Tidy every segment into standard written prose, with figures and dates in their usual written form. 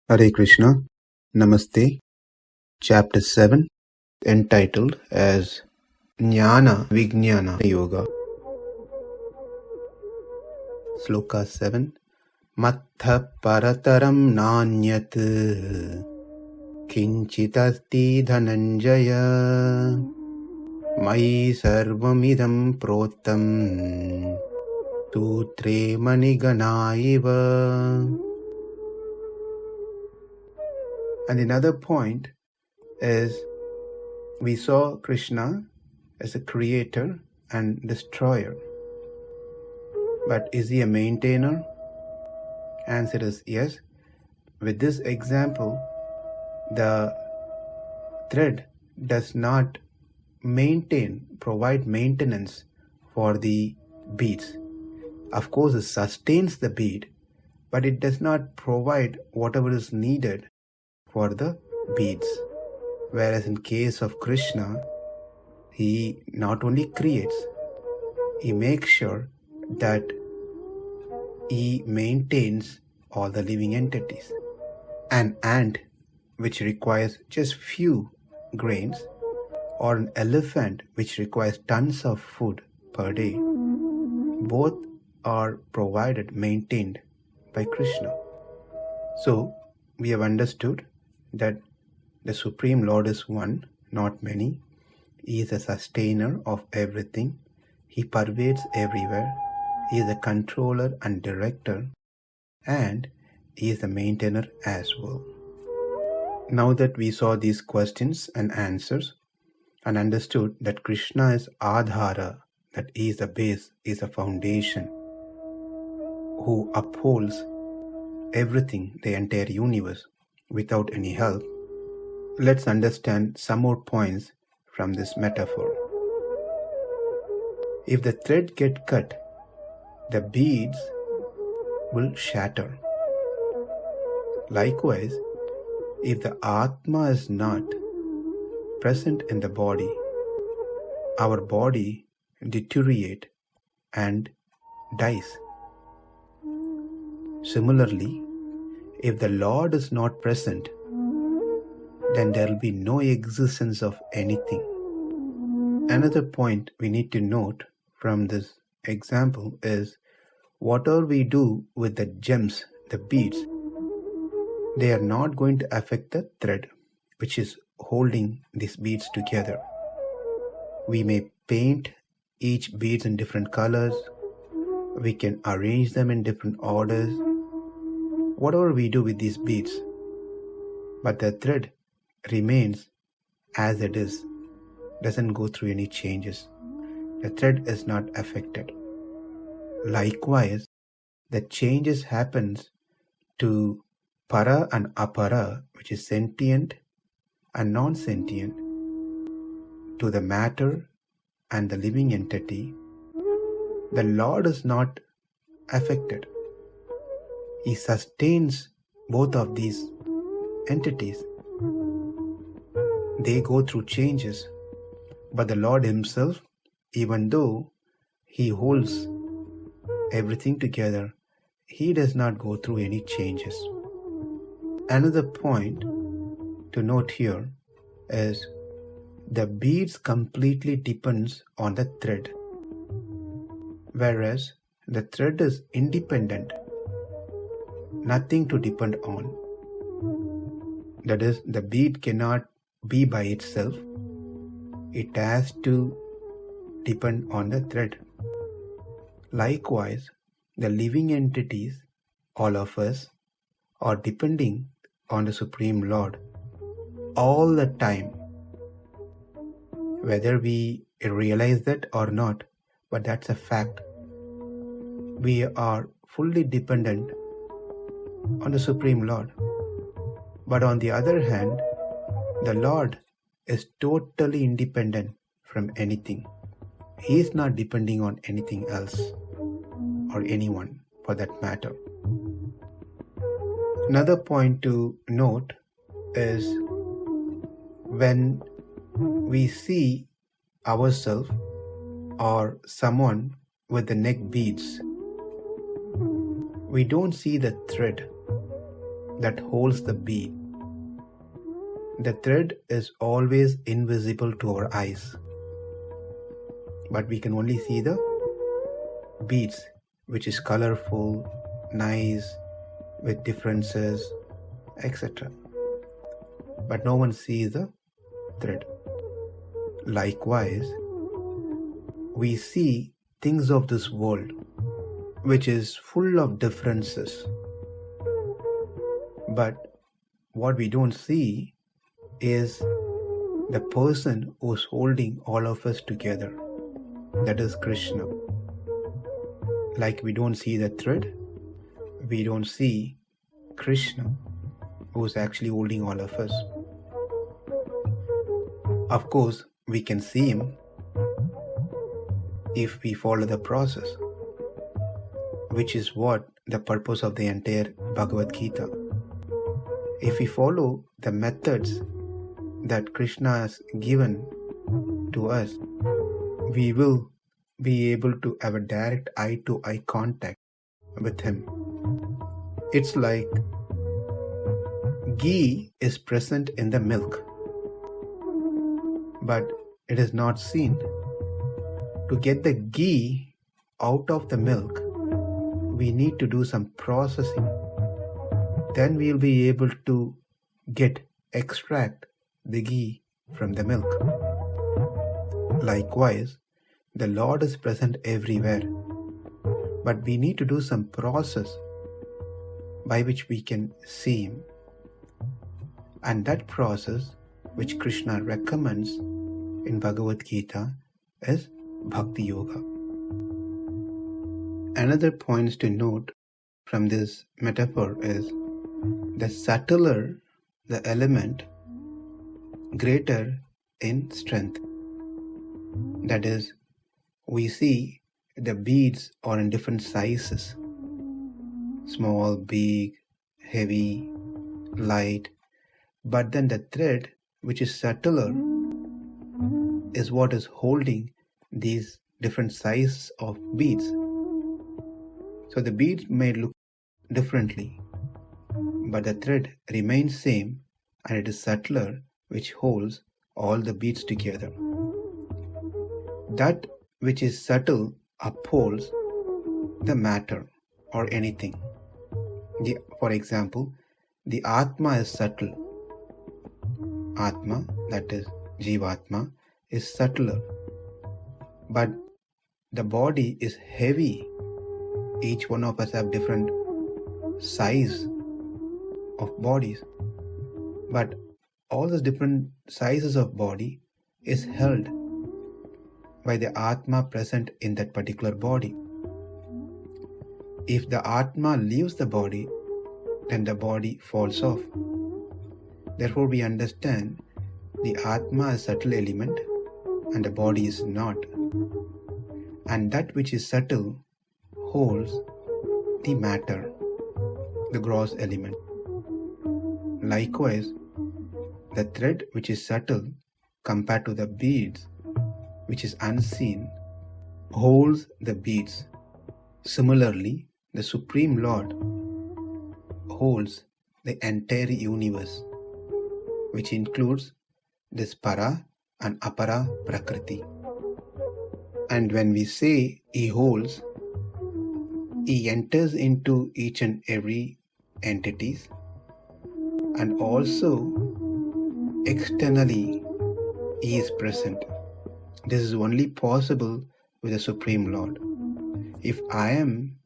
Hare Krishna, Namaste, Chapter 7, entitled as Jnana Vijnana Yoga. Sloka 7. mattaḥ parataраṁ nānyat kiñcid asti dhanañ-jaya mayi sarvam idaṁ protaṁ sūtre maṇi-gaṇā iva. And another point is we saw Krishna as a creator and destroyer. But is he a maintainer? Answer is yes. With this example, the thread does not provide maintenance for the beads. Of course, it sustains the bead, but it does not provide whatever is needed for the beads. Whereas in case of Krishna, he not only creates, he makes sure that he maintains all the living entities. An ant which requires just few grains, or an elephant which requires tons of food per day, both are maintained by Krishna. So we have understood that the Supreme Lord is one, not many. He is a sustainer of everything. He pervades everywhere. He is a controller and director, and he is a maintainer as well. Now that we saw these questions and answers and understood that Krishna is Adhara, that he is the base, he is a foundation who upholds everything, the entire universe, without any help, let's understand some more points from this metaphor. If the thread gets cut, the beads will shatter. Likewise, if the Atma is not present in the body, our body deteriorates and dies. Similarly, if the Lord is not present, then there will be no existence of anything. Another point we need to note from this example is whatever we do with the gems, the beads, they are not going to affect the thread which is holding these beads together. We may paint each beads in different colors, we can arrange them in different orders, whatever we do with these beads, but the thread remains as it is, doesn't go through any changes. The thread is not affected. Likewise, the changes happens to para and apara, which is sentient and non-sentient, to the matter and the living entity. The Lord is not affected. He sustains both of these entities. They go through changes, but the Lord himself, even though he holds everything together, he does not go through any changes. Another point to note here is the beads completely depends on the thread, whereas the thread is independent, nothing to depend on. That is, the bead cannot be by itself. It has to depend on the thread. Likewise, the living entities, all of us, are depending on the Supreme Lord all the time, whether we realize that or not, but that's a fact. We are fully dependent on the Supreme Lord. But on the other hand, the Lord is totally independent from anything. He is not depending on anything else or anyone for that matter. Another point to note is when we see ourselves or someone with the neck beads, we don't see the thread. that holds the bead. The thread is always invisible to our eyes, but we can only see the beads, which is colorful, nice, with differences, etc. But no one sees the thread. Likewise, we see things of this world, which is full of differences. But what we don't see is the person who's holding all of us together. That is Krishna. Like we don't see the thread, we don't see Krishna, who's actually holding all of us. Of course, we can see him if we follow the process, which is what the purpose of the entire Bhagavad Gita. If we follow the methods that Krishna has given to us, we will be able to have a direct eye-to-eye contact with him. It's like ghee is present in the milk, but it is not seen. To get the ghee out of the milk, we need to do some processing. Then we will be able to extract the ghee from the milk. Likewise, the Lord is present everywhere, but we need to do some process by which we can see him. And that process, which Krishna recommends in Bhagavad Gita, is Bhakti Yoga. Another point to note from this metaphor is the subtler the element, greater in strength. That is, we see the beads are in different sizes: small, big, heavy, light. But then the thread, which is subtler, is what is holding these different sizes of beads. So the beads may look differently, but the thread remains same, and it is subtler, which holds all the beads together. That which is subtle upholds the matter or anything. For example, the Atma is subtle. Atma, that is Jivatma, is subtler. But the body is heavy. Each one of us have different size of bodies. But all those different sizes of body is held by the Atma present in that particular body. If the Atma leaves the body, then the body falls off. Therefore, we understand the Atma is subtle element and the body is not. And that which is subtle holds the matter, the gross element. Likewise, the thread which is subtle compared to the beads, which is unseen, holds the beads. Similarly, the Supreme Lord holds the entire universe, which includes this para and apara prakriti. And when we say he holds, he enters into each and every entities, and also externally he is present. This is only possible with the Supreme Lord. If I am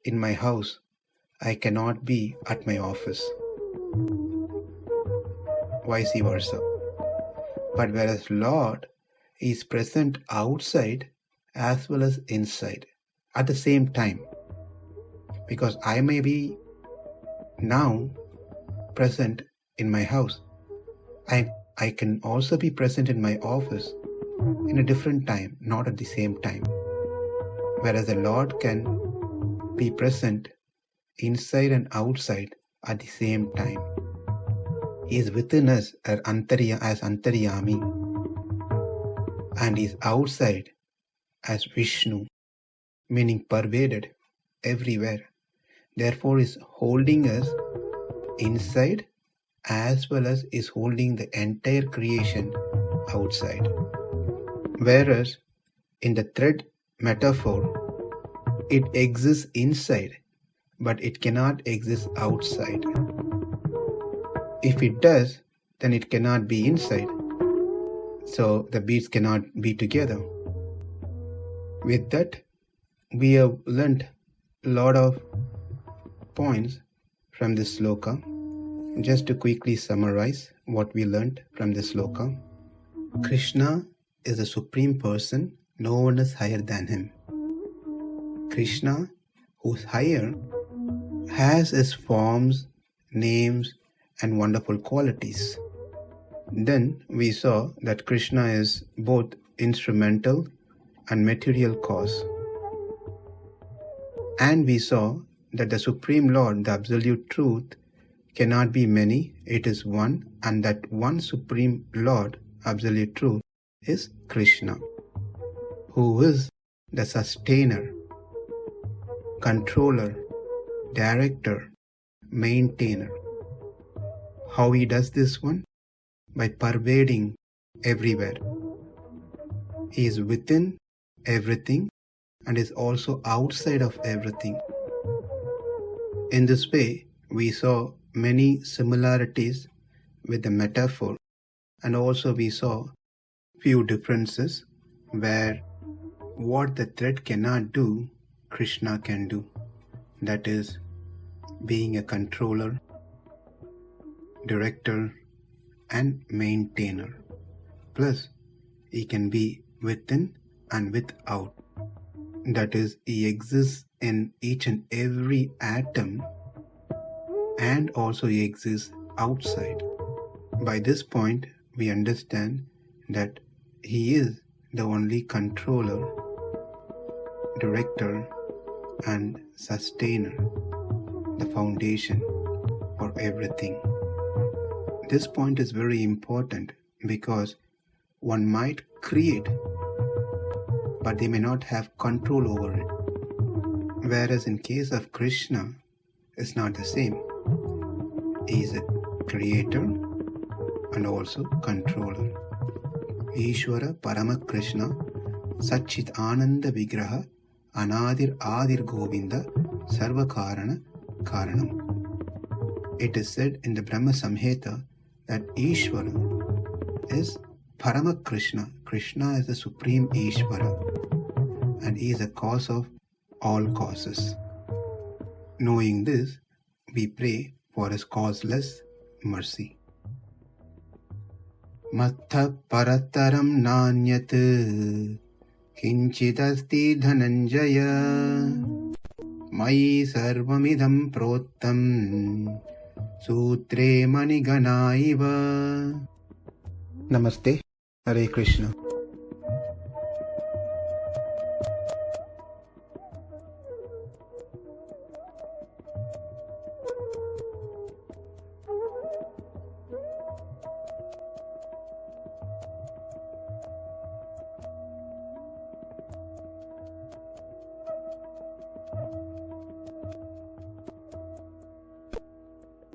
in my house, I cannot be at my office. Vice versa. But whereas Lord is present outside as well as inside at the same time. Because I may be now present in my house. I can also be present in my office in a different time, not at the same time. Whereas the Lord can be present inside and outside at the same time. He is within us as Antaryami, and he is outside as Vishnu, meaning pervaded everywhere. Therefore, he is holding us inside as well as is holding the entire creation outside. Whereas in the thread metaphor, it exists inside, but it cannot exist outside. If it does, then it cannot be inside. So the beads cannot be together. With that, we have learnt a lot of points from this sloka. Just to quickly summarize what we learnt from this sloka. Krishna is the supreme person. No one is higher than him. Krishna, who's higher, has his forms, names, and wonderful qualities. Then we saw that Krishna is both instrumental and material cause. And we saw that the Supreme Lord, the Absolute Truth, cannot be many, it is one, and that one Supreme Lord, Absolute Truth, is Krishna, who is the sustainer, controller, director, maintainer. How he does this one? By pervading everywhere. He is within everything and is also outside of everything. In this way, we saw many similarities with the metaphor, and also we saw few differences where what the thread cannot do, Krishna can do. That is, being a controller, director, and maintainer. Plus, he can be within and without. That is, he exists in each and every atom, and also he exists outside. By this point, we understand that he is the only controller, director, and sustainer, the foundation for everything. This point is very important because one might create, but they may not have control over it. Whereas in case of Krishna, it's not the same. He is a creator and also controller. Ishvara Parama Krishna Satchit Ananda Vigraha Anadir Adir Govinda Sarva Karana Karanam. It is said in the Brahma Samhita that Ishvara is Parama Krishna. Krishna is the supreme Ishvara, and he is the cause of all causes. Knowing this, we pray for his causeless mercy. mattaḥ parataраṁ nānyat kiñcid asti dhanañ-jaya mayi sarvam idaṁ protaṁ sūtre maṇi-gaṇā iva. Namaste. Hare Krishna.